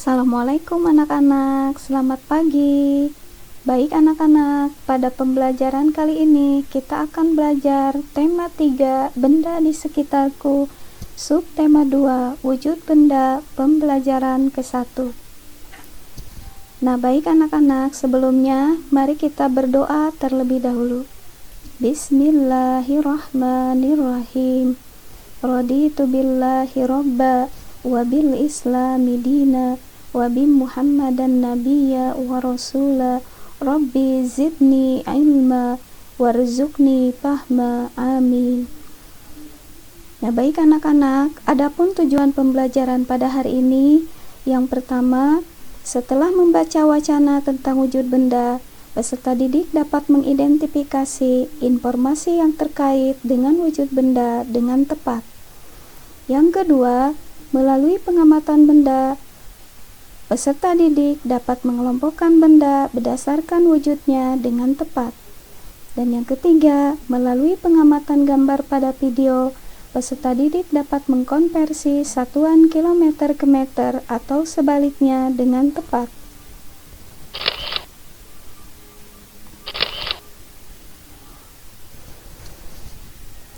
Assalamualaikum anak-anak, selamat pagi. Baik anak-anak, pada pembelajaran kali ini kita akan belajar tema 3, benda di sekitarku, subtema 2, wujud benda, pembelajaran ke-1. Nah baik anak-anak, sebelumnya mari kita berdoa terlebih dahulu. Bismillahirrahmanirrahim. Raditu billahi robba wa bil islami dina wa bi Muhammadan nabiyya wa rasula rabbi zidni ilma warzuqni fahma amin. Nah baik anak-anak, adapun tujuan pembelajaran pada hari ini, yang pertama, setelah membaca wacana tentang wujud benda, peserta didik dapat mengidentifikasi informasi yang terkait dengan wujud benda dengan tepat. Yang kedua, melalui pengamatan benda, peserta didik dapat mengelompokkan benda berdasarkan wujudnya dengan tepat. Dan yang ketiga, melalui pengamatan gambar pada video, peserta didik dapat mengkonversi satuan kilometer ke meter atau sebaliknya dengan tepat.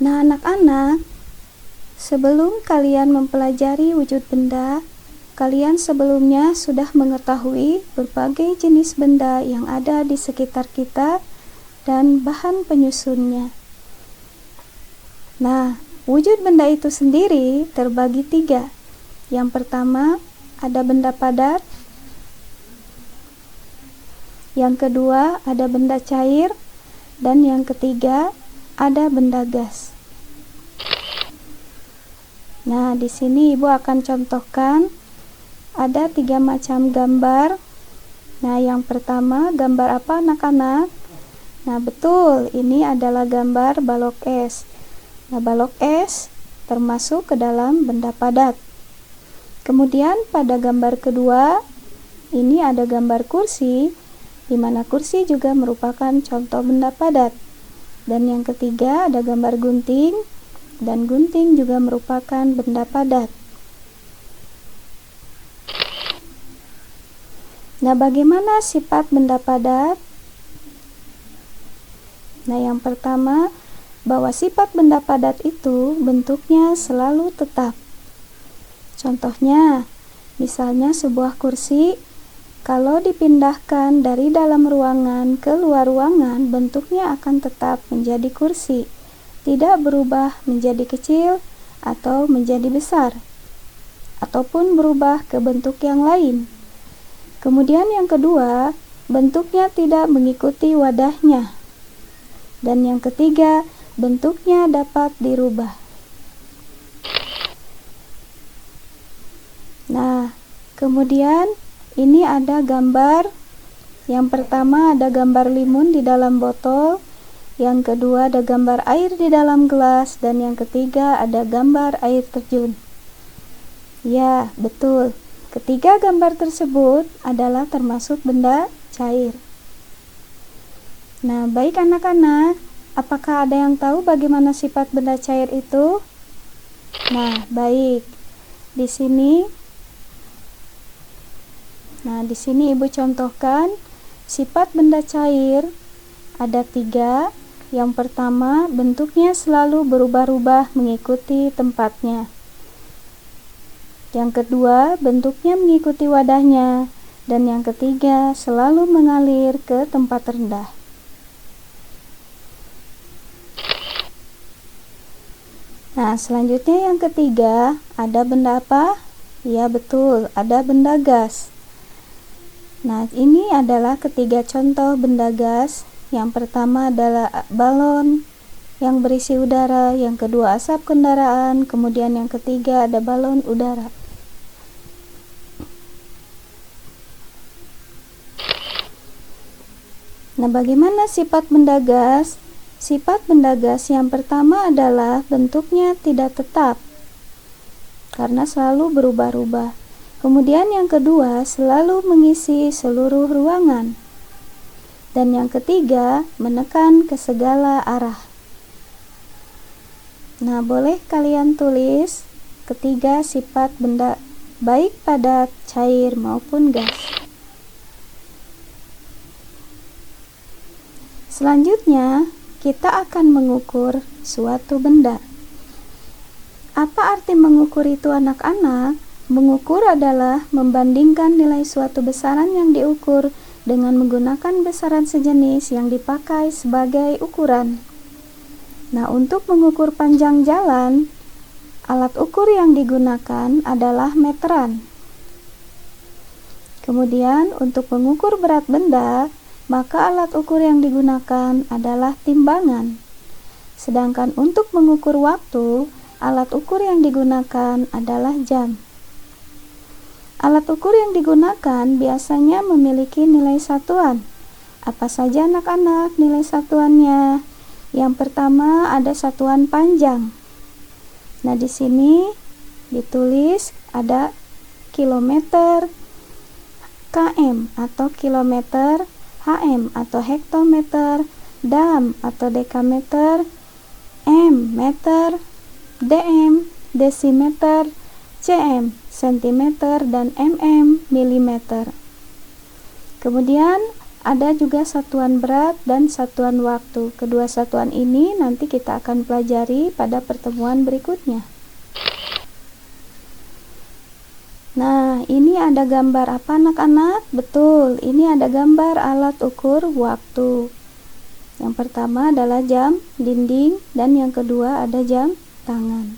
Nah anak-anak, sebelum kalian mempelajari wujud benda, kalian sebelumnya sudah mengetahui berbagai jenis benda yang ada di sekitar kita dan bahan penyusunnya. Nah, wujud benda itu sendiri terbagi 3. Yang pertama, ada benda padat. Yang kedua, ada benda cair. Dan yang ketiga, ada benda gas. Nah, di sini Ibu akan contohkan ada 3 macam gambar. Nah, yang pertama, gambar apa anak-anak? Nah, betul, ini adalah gambar balok es. Nah, balok es termasuk ke dalam benda padat. Kemudian pada gambar kedua, ini ada gambar kursi, di mana kursi juga merupakan contoh benda padat. Dan yang ketiga ada gambar gunting, dan gunting juga merupakan benda padat. Nah, bagaimana sifat benda padat? Nah, yang pertama, bahwa sifat benda padat itu bentuknya selalu tetap. Contohnya, misalnya sebuah kursi, kalau dipindahkan dari dalam ruangan ke luar ruangan, bentuknya akan tetap menjadi kursi, tidak berubah menjadi kecil atau menjadi besar, ataupun berubah ke bentuk yang lain. Kemudian yang kedua, bentuknya tidak mengikuti wadahnya. Dan yang ketiga, bentuknya dapat dirubah. Nah, kemudian ini ada gambar. Yang pertama ada gambar limun di dalam botol, yang kedua ada gambar air di dalam gelas, dan yang ketiga ada gambar air terjun. Ya, betul. Ketiga gambar tersebut adalah termasuk benda cair. Nah, baik anak-anak, apakah ada yang tahu bagaimana sifat benda cair itu? Nah, baik. Di sini Ibu contohkan sifat benda cair ada 3. Yang pertama, bentuknya selalu berubah-ubah mengikuti tempatnya. Yang kedua, bentuknya mengikuti wadahnya. Dan yang ketiga, selalu mengalir ke tempat rendah. Nah, selanjutnya yang ketiga, ada benda apa? Ya, betul, ada benda gas. Nah, ini adalah ketiga contoh benda gas. Yang pertama adalah balon yang berisi udara, yang kedua asap kendaraan, kemudian yang ketiga ada balon udara. Nah, bagaimana sifat benda gas? Sifat benda gas yang pertama adalah bentuknya tidak tetap, karena selalu berubah-ubah. Kemudian yang kedua, selalu mengisi seluruh ruangan. Dan yang ketiga, menekan ke segala arah. Nah, boleh kalian tulis ketiga sifat benda baik padat, cair, maupun gas. Selanjutnya, kita akan mengukur suatu benda. Apa arti mengukur itu, anak-anak? Mengukur adalah membandingkan nilai suatu besaran yang diukur dengan menggunakan besaran sejenis yang dipakai sebagai ukuran. Nah, untuk mengukur panjang jalan, alat ukur yang digunakan adalah meteran. Kemudian, untuk mengukur berat benda, maka alat ukur yang digunakan adalah timbangan. Sedangkan untuk mengukur waktu, alat ukur yang digunakan adalah jam. Alat ukur yang digunakan biasanya memiliki nilai satuan. Apa saja, anak-anak, nilai satuannya? Yang pertama ada satuan panjang. Nah, di sini ditulis ada kilometer km atau kilometer, HM atau hektometer, dam atau dekameter, m meter, dm desimeter, cm sentimeter, dan mm milimeter. Kemudian ada juga satuan berat dan satuan waktu. Kedua satuan ini nanti kita akan pelajari pada pertemuan berikutnya. Nah, ini ada gambar apa, anak-anak? Betul, ini ada gambar alat ukur waktu. Yang pertama adalah jam dinding dan yang kedua ada jam tangan.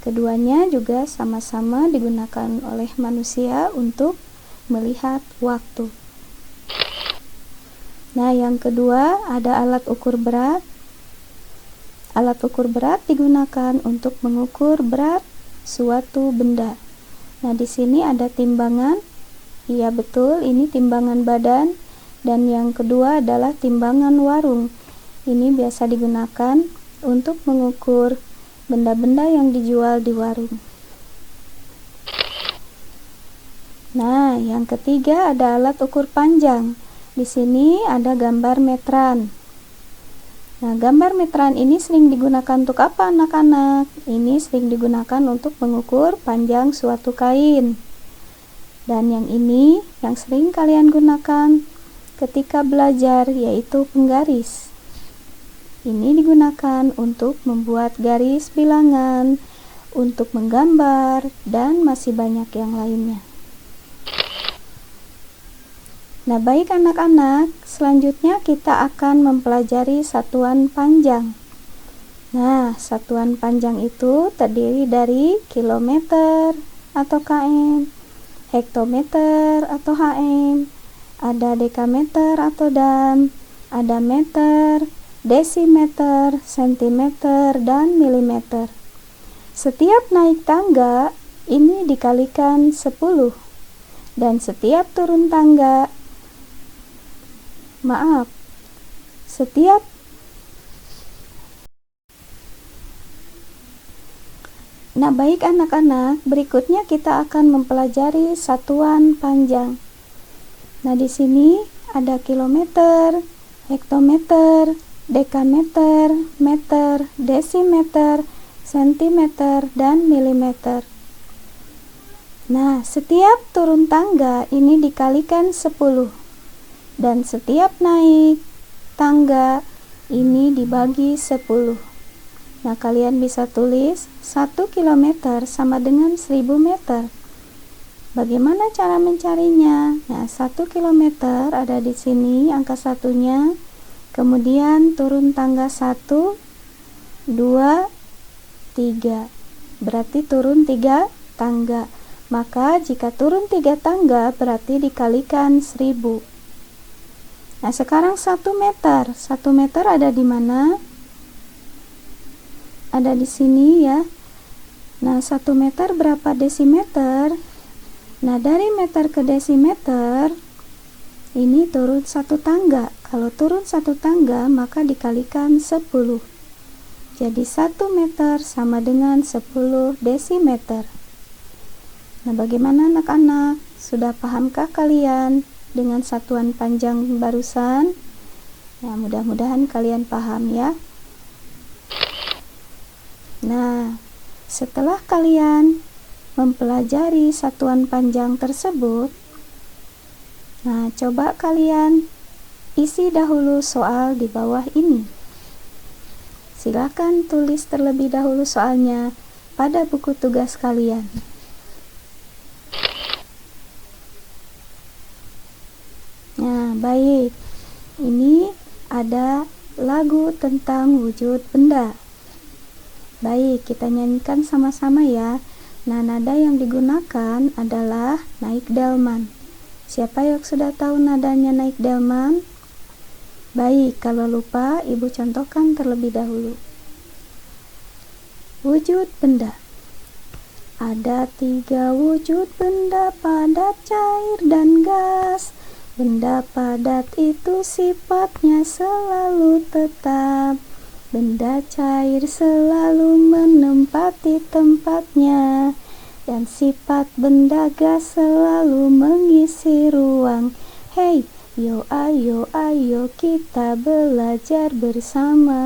Keduanya juga sama-sama digunakan oleh manusia untuk melihat waktu. Nah, yang kedua ada alat ukur berat. Alat ukur berat digunakan untuk mengukur berat suatu benda. Nah, di sini ada timbangan. Iya, betul, ini timbangan badan. Dan yang kedua adalah timbangan warung. Ini biasa digunakan untuk mengukur benda-benda yang dijual di warung. Nah, yang ketiga ada alat ukur panjang. Di sini ada gambar meteran. Nah, gambar meteran ini sering digunakan untuk apa, anak-anak? Ini sering digunakan untuk mengukur panjang suatu kain. Dan yang ini yang sering kalian gunakan ketika belajar, yaitu penggaris. Ini digunakan untuk membuat garis bilangan, untuk menggambar, dan masih banyak yang lainnya. Nah, baik anak-anak, selanjutnya kita akan mempelajari satuan panjang. Nah, satuan panjang itu terdiri dari kilometer atau km, hektometer atau hm, ada dekameter atau dam, ada meter, desimeter, sentimeter, dan milimeter. Setiap naik tangga ini dikalikan 10, dan setiap turun tangga setiap Nah, baik anak-anak, berikutnya kita akan mempelajari satuan panjang. Nah, di sini ada kilometer, hektometer, dekameter, meter, desimeter, sentimeter, dan milimeter. Nah, setiap turun tangga ini dikalikan 10. Dan setiap naik tangga ini dibagi 10. Nah, kalian bisa tulis 1 km sama dengan 1000 meter. Bagaimana cara mencarinya? Nah, 1 km ada di sini angka satunya. Kemudian turun tangga 1, 2, 3. Berarti turun 3 tangga. Maka jika turun 3 tangga berarti dikalikan 1000. Nah, sekarang 1 meter. 1 meter ada di mana? Ada di sini ya. Nah, 1 meter berapa desimeter? Nah, dari meter ke desimeter ini turun 1 tangga. Kalau turun 1 tangga maka dikalikan 10. Jadi 1 meter sama dengan 10 desimeter. Nah, bagaimana anak-anak? Sudah pahamkah kalian dengan satuan panjang barusan? Nah, mudah-mudahan kalian paham ya. Nah, setelah kalian mempelajari satuan panjang tersebut? Nah, coba kalian isi dahulu soal di bawah ini. Silakan tulis terlebih dahulu soalnya pada buku tugas kalian. Nah, baik. Ini ada lagu tentang wujud benda. Baik, kita nyanyikan sama-sama ya. Nah, nada yang digunakan adalah naik delman. Siapa yang sudah tahu nadanya naik delman? Baik, kalau lupa, Ibu contohkan terlebih dahulu. Wujud benda. Ada 3 wujud benda, padat, cair, dan gas. Benda padat itu sifatnya selalu tetap. Benda cair selalu menempati tempatnya. Dan sifat benda gas selalu mengisi ruang. Hey, ayo kita belajar bersama.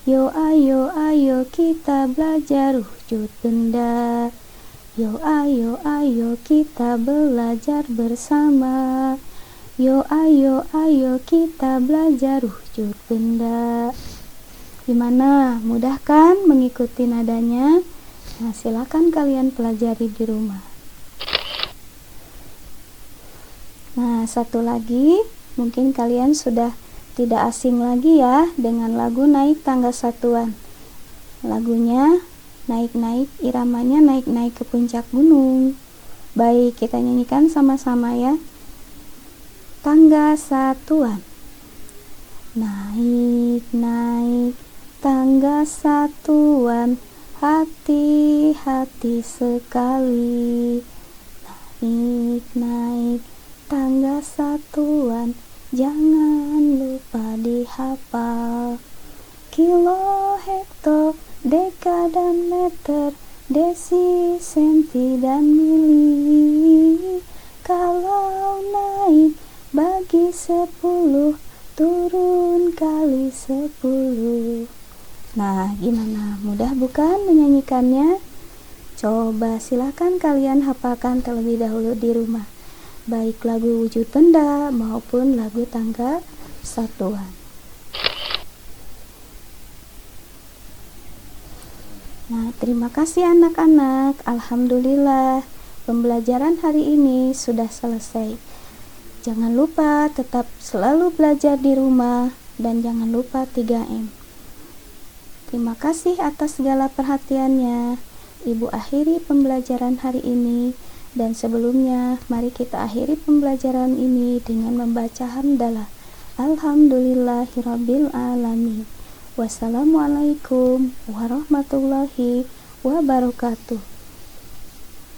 Ayo kita belajar wujud benda. Ayo kita belajar bersama. Ayo kita belajar wujud benda. Gimana? Mudah kan mengikuti nadanya? Nah, silakan kalian pelajari di rumah. Nah, satu lagi, mungkin kalian sudah tidak asing lagi ya dengan lagu Naik Tangga Satuan. Lagunya naik-naik, iramanya naik-naik ke puncak gunung. Baik, kita nyanyikan sama-sama ya. Tangga satuan. Naik-naik tangga satuan, hati-hati sekali. Naik-naik tangga satuan, jangan lupa dihafal. Kilo, hekto, deka dan meter, desi, senti dan mili. Kalau naik bagi 10, turun kali 10. Nah, gimana? Mudah bukan menyanyikannya? Coba silakan kalian hafalkan terlebih dahulu di rumah, baik lagu wujud benda maupun lagu tangga satuan. Nah, terima kasih anak-anak. Alhamdulillah, pembelajaran hari ini sudah selesai. Jangan lupa tetap selalu belajar di rumah dan jangan lupa 3M. Terima kasih atas segala perhatiannya. Ibu akhiri pembelajaran hari ini, dan sebelumnya mari kita akhiri pembelajaran ini dengan membaca hamdalah. Alhamdulillahirabbil alamin. Wassalamualaikum warahmatullahi wabarakatuh.